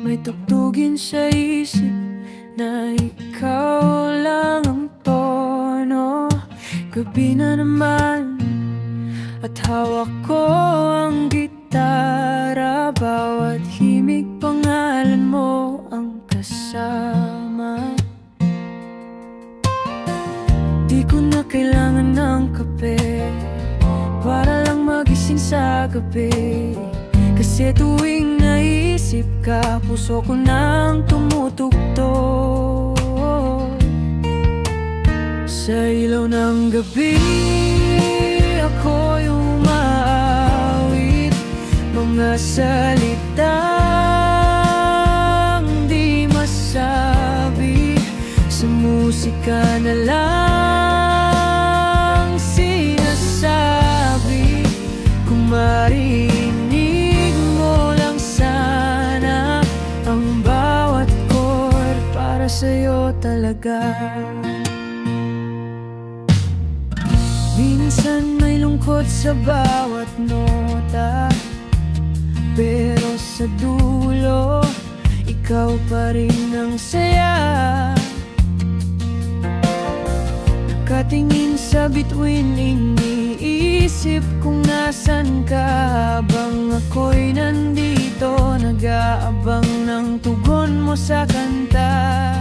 May tugtugin sa isip na ikaw lang ang tono. Gabi na naman at hawak ko ang gitara. Bawat himig pangalan mo ang kasama. Di ko na kailangan ng kape para lang magising sa gabi. Kasi tuwing naisip ka, puso ko nang tumutugtog. Sa ilaw ng gabi, ako'y umaawit. Mga salitang di masabi, sa musika na lang sinasabi. Kung marinig mo lang sana ang bawat chord, para sa'yo talaga. Minsan may lungkot sa bawat nota, pero sa dulo, ikaw pa rin ang saya. Nakatingin sa bituin, iniisip kung nasan ka, habang ako'y nandito, nag-aabang ng tugon mo sa kanta.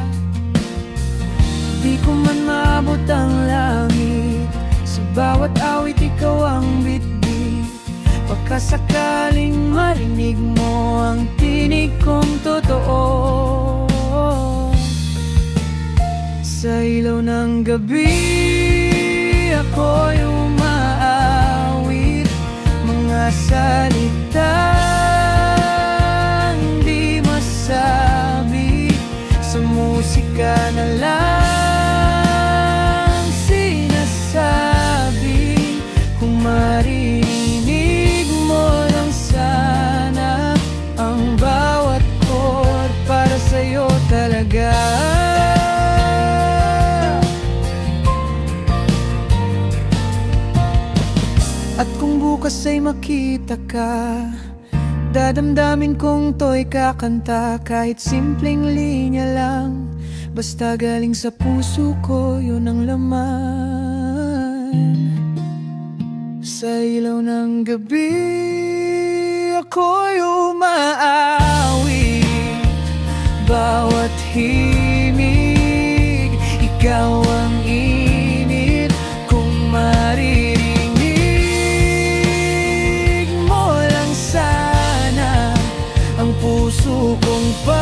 Di ko man maabot ang langit, sa bawat awit ikaw ang bitbit. Baka sakaling marinig mo ang tinig kong totoo. Sa ilaw ng gabi, ako'y umaawit. Mga salitang di masabi, sa musika na lang sinasabi. Kung marinig mo lang sana ang bawat chord, para sa'yo talaga. At kung bukas ay makita ka, dadamdamin kong to'y kakanta. Kahit simpleng linya lang, basta galing sa puso ko, yun ang laman. Sa ilaw ng gabi, ako'y umaawit. Bawat himig, ikaw ang init. Kung maririnig mo lang sana ang puso kong para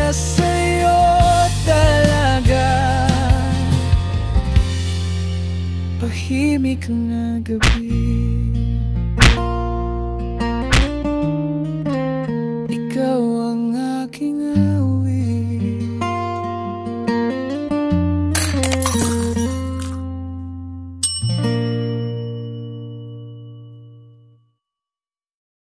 sa'yo talaga. Tahimik na gabi, ikaw ang aking